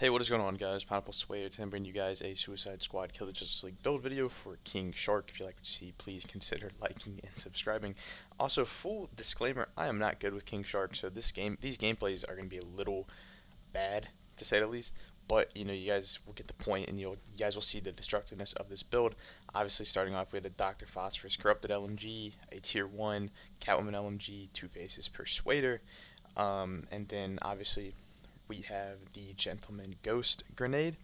Hey, what is going on, guys? Pineapple Sway to bring you guys a Suicide Squad Kill the Justice League build video for King Shark. If you like what you see, please consider liking and subscribing. Also, full disclaimer: I am not good with King Shark, so these gameplays are going to be a little bad, to say the least. But you guys will get the point, and you guys will see the destructiveness of this build. Obviously, starting off with a Dr. Phosphorus Corrupted LMG, a Tier 1 Catwoman LMG, Two Faces Persuader, and then obviously we have the Gentleman Ghost grenade.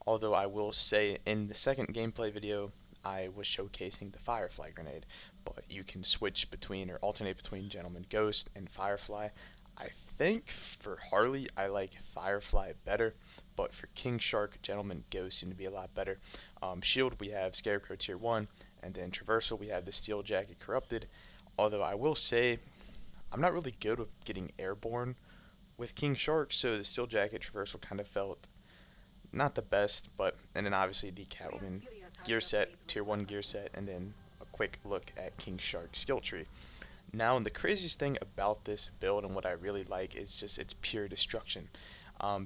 Although I will say in the second gameplay video I was showcasing the Firefly grenade, but you can switch between or alternate between Gentleman Ghost and Firefly. I think for Harley I like Firefly better, but for King Shark, Gentleman Ghost seem to be a lot better. Shield, we have Scarecrow Tier 1, and then Traversal we have the Steel Jacket Corrupted. Although I will say I'm not really good with getting airborne with King Shark, so the Steel Jacket Traversal kind of felt not the best, but and then obviously the Catwoman gear set, Tier 1 gear set, and then a quick look at King Shark's skill tree. Now, the craziest thing about this build and what I really like is just its pure destruction.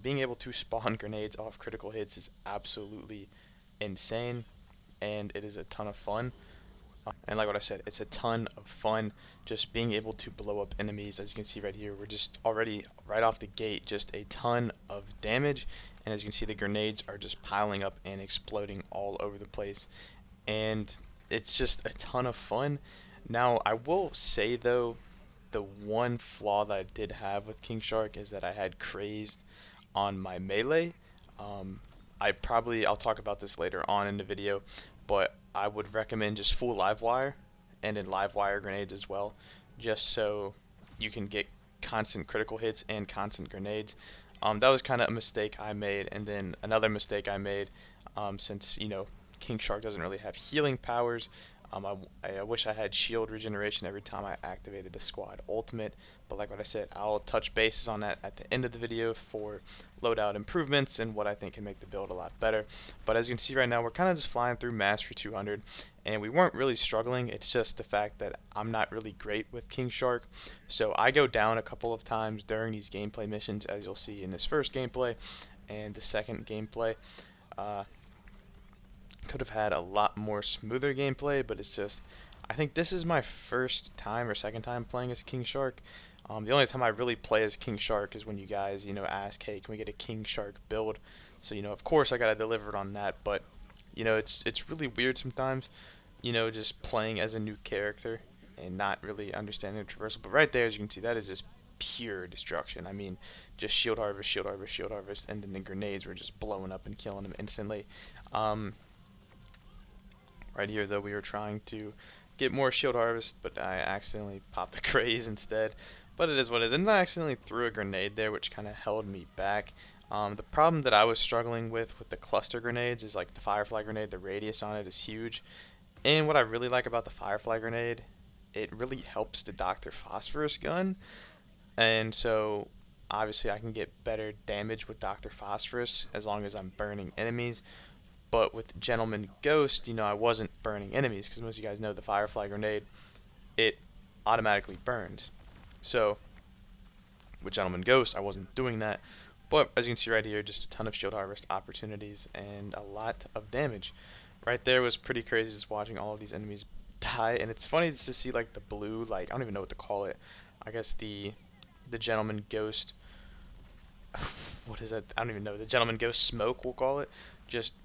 Being able to spawn grenades off critical hits is absolutely insane, and it is a ton of fun. And like what I said, it's a ton of fun just being able to blow up enemies. As you can see right here, we're just already right off the gate just a ton of damage, and as you can see the grenades are just piling up and exploding all over the place, and it's just a ton of fun. Now I will say though, the one flaw that I did have with King Shark is that I had crazed on my melee. um, I'll talk about this later on in the video, but I would recommend just full live wire and then live wire grenades as well, just so you can get constant critical hits and constant grenades. That was kind of a mistake I made, and then another mistake I made, since King Shark doesn't really have healing powers. I wish I had shield regeneration every time I activated the squad ultimate, but like what I said, I'll touch bases on that at the end of the video for loadout improvements and what I think can make the build a lot better. But as you can see right now, we're kind of just flying through Mastery 200, and we weren't really struggling. It's just the fact that I'm not really great with King Shark, so I go down a couple of times during these gameplay missions, as you'll see in this first gameplay and the second gameplay. Could have had a lot more smoother gameplay, but it's just I think this is my first time or second time playing as King Shark. The only time I really play as King Shark is when you guys ask, hey, can we get a King Shark build? So of course I gotta deliver on that, but it's really weird sometimes, just playing as a new character and not really understanding the traversal. But right there, as you can see, that is just pure destruction. I mean, just shield harvest, shield harvest, shield harvest, and then the grenades were just blowing up and killing them instantly. Right here, though, we were trying to get more shield harvest, but I accidentally popped a craze instead. But it is what it is. And I accidentally threw a grenade there, which kind of held me back. The problem that I was struggling with the cluster grenades is like the Firefly grenade, the radius on it is huge. And what I really like about the Firefly grenade, it really helps the Dr. Phosphorus gun. And so obviously I can get better damage with Dr. Phosphorus as long as I'm burning enemies. But with Gentleman Ghost, I wasn't burning enemies, because most of you guys know the Firefly grenade, it automatically burns. So with Gentleman Ghost, I wasn't doing that. But as you can see right here, just a ton of shield harvest opportunities and a lot of damage. Right there was pretty crazy, just watching all of these enemies die. And it's funny just to see like the blue, like I don't even know what to call it. I guess the Gentleman Ghost. What is that? I don't even know. The Gentleman Ghost smoke, we'll call it. Just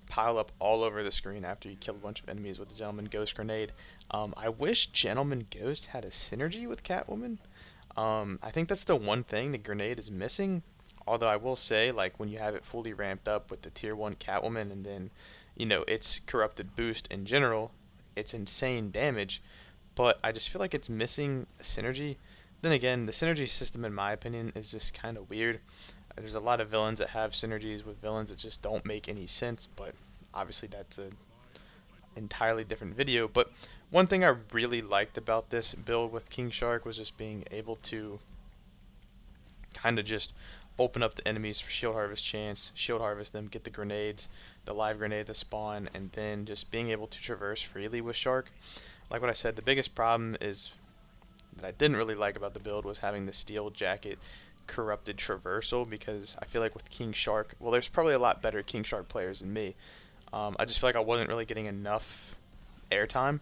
pile up all over the screen after you kill a bunch of enemies with the Gentleman Ghost grenade. I wish Gentleman Ghost had a synergy with Catwoman. I think that's the one thing the grenade is missing. Although I will say, like when you have it fully ramped up with the Tier 1 Catwoman and then, its corrupted boost in general, it's insane damage. But I just feel like it's missing a synergy. Then again, the synergy system, in my opinion, is just kind of weird. There's a lot of villains that have synergies with villains that just don't make any sense, but obviously that's an entirely different video. But one thing I really liked about this build with King Shark was just being able to kind of just open up the enemies for shield harvest chance, shield harvest them, get the grenades, the live grenade, the spawn, and then just being able to traverse freely with Shark. Like what I said, the biggest problem is that I didn't really like about the build was having the Steel Jacket corrupted traversal, because I feel like with King Shark, well, there's probably a lot better King Shark players than me. I just feel like I wasn't really getting enough airtime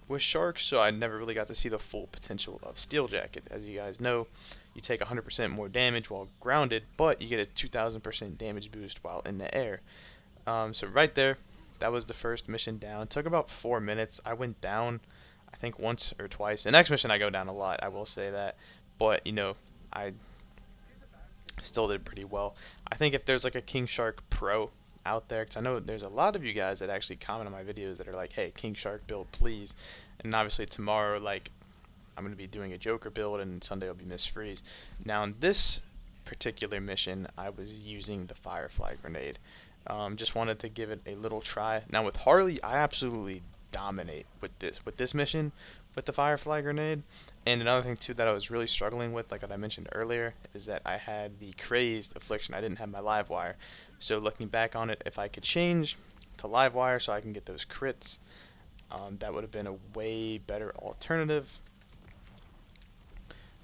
with Shark, so I never really got to see the full potential of Steel Jacket. As you guys know, you take 100% more damage while grounded, but you get a 2000% damage boost while in the air. So right there, that was the first mission down. It took about 4 minutes. I went down, I think, once or twice. The next mission I go down a lot, I will say that. But, you know, I still did pretty well. I think if there's like a King Shark Pro out there, because I know there's a lot of you guys that actually comment on my videos that are like, hey, King Shark build, please. And obviously tomorrow, like, I'm going to be doing a Joker build, and Sunday will be Miss Freeze. Now, in this particular mission, I was using the Firefly Grenade. Just wanted to give it a little try. Now, with Harley, I absolutely dominate with this mission with the Firefly Grenade. And another thing, too, that I was really struggling with, like what I mentioned earlier, is that I had the Crazed Affliction. I didn't have my Live Wire. So looking back on it, if I could change to Live Wire so I can get those crits, that would have been a way better alternative.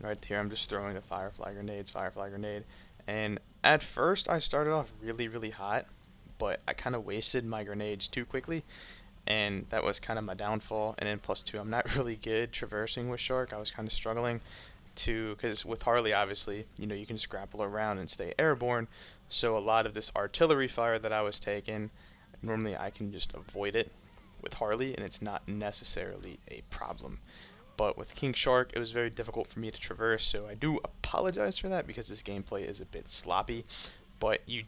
Right here, I'm just throwing the Firefly Grenade. And at first, I started off really, really hot, but I kind of wasted my grenades too quickly, and that was kind of my downfall. And then plus 2, I'm not really good traversing with Shark. I was kind of struggling to, because with Harley, obviously, you know, you can just grapple around and stay airborne. So a lot of this artillery fire that I was taking, normally I can just avoid it with Harley, and it's not necessarily a problem. But with King Shark, it was very difficult for me to traverse, so I do apologize for that because this gameplay is a bit sloppy. But you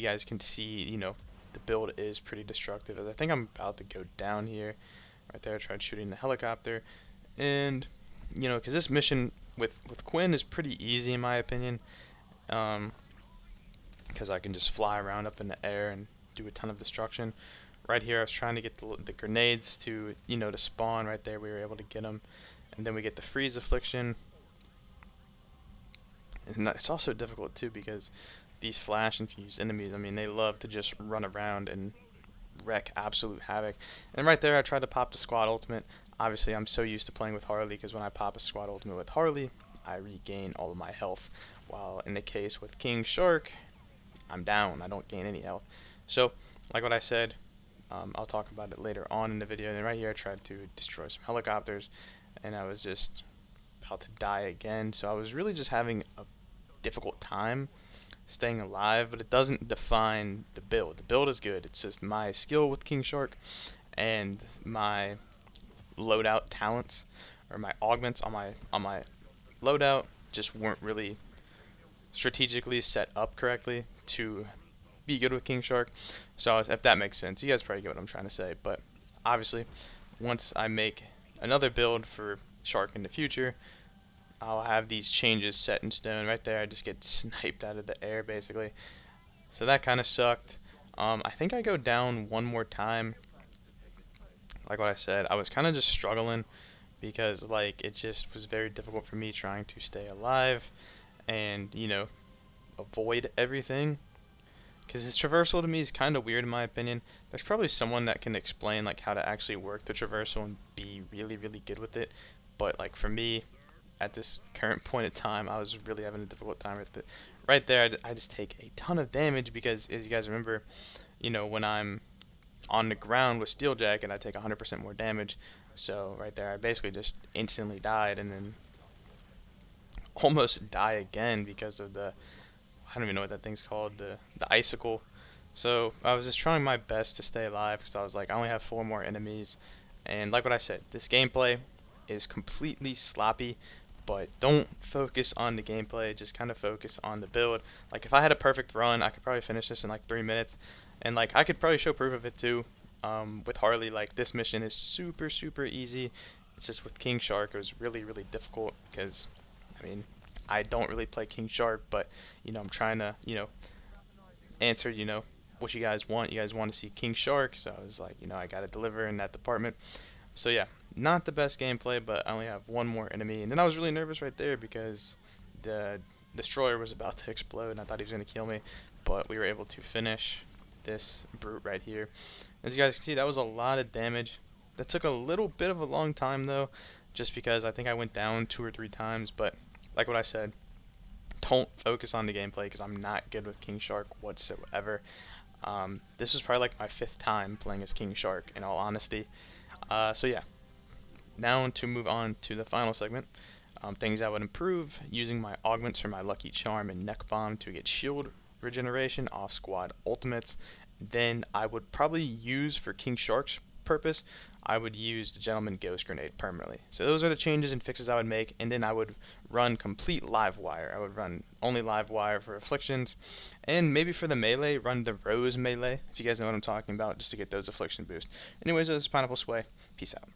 guys can see, you know, the build is pretty destructive. As I think I'm about to go down here. Right there, I tried shooting the helicopter. And, you know, because this mission with Quinn is pretty easy in my opinion. Because I can just fly around up in the air and do a ton of destruction. Right here, I was trying to get the grenades to, you know, to spawn. Right there, we were able to get them. And then we get the Freeze Affliction. And it's also difficult, too, because these flash infused enemies, I mean, they love to just run around and wreak absolute havoc. And right there, I tried to pop the squad ultimate. Obviously, I'm so used to playing with Harley, because when I pop a squad ultimate with Harley, I regain all of my health. While in the case with King Shark, I'm down. I don't gain any health. So, like what I said, I'll talk about it later on in the video. And right here, I tried to destroy some helicopters, and I was just about to die again. So I was really just having a difficult time staying alive, but it doesn't define the build. The build is good. It's just my skill with King Shark and my loadout talents, or my augments on my loadout, just weren't really strategically set up correctly to be good with King Shark. So if that makes sense, you guys probably get what I'm trying to say. But obviously, once I make another build for Shark in the future, I'll have these changes set in stone. Right there, I just get sniped out of the air basically. So that kind of sucked. I think I go down one more time. Like what I said, I was kind of just struggling because like it just was very difficult for me trying to stay alive and, you know, avoid everything. Because his traversal to me is kind of weird in my opinion. There's probably someone that can explain like how to actually work the traversal and be really, really good with it. But like for me, at this current point in time, I was really having a difficult time with it. Right there, I just take a ton of damage because, as you guys remember, you know, when I'm on the ground with Steel Jacket, I take 100% more damage. So right there, I basically just instantly died and then almost die again because of the, I don't even know what that thing's called, the icicle. So I was just trying my best to stay alive because I was like, I only have 4 more enemies. And like what I said, this gameplay is completely sloppy, but don't focus on the gameplay, just kind of focus on the build. Like if I had a perfect run, I could probably finish this in like 3 minutes. And like I could probably show proof of it too. With Harley, like this mission is super, super easy. It's just with King Shark, it was really, really difficult because, I mean, I don't really play King Shark, but, you know, I'm trying to, you know, answer, you know, what you guys want. You guys want to see King Shark, so I was like, you know, I got to deliver in that department. So yeah, not the best gameplay, but I only have 1 more enemy. And then I was really nervous right there because the destroyer was about to explode and I thought he was going to kill me, but we were able to finish this brute right here. As you guys can see, that was a lot of damage. That took a little bit of a long time though, just because I think I went down 2 or 3 times, but like what I said, don't focus on the gameplay because I'm not good with King Shark whatsoever. This was probably like my 5th time playing as King Shark, in all honesty. So yeah, now to move on to the final segment. Things I would improve: using my augments for my Lucky Charm and Neck Bomb to get shield regeneration off squad ultimates. Then I would probably use, for King Shark's purpose, I would use the Gentleman Ghost Grenade permanently. So those are the changes and fixes I would make, and then I would run complete live wire. I would run only live wire for afflictions, and maybe for the melee, run the Rose melee, if you guys know what I'm talking about, just to get those affliction boosts. Anyways, this is Pineapple Sway. Peace out.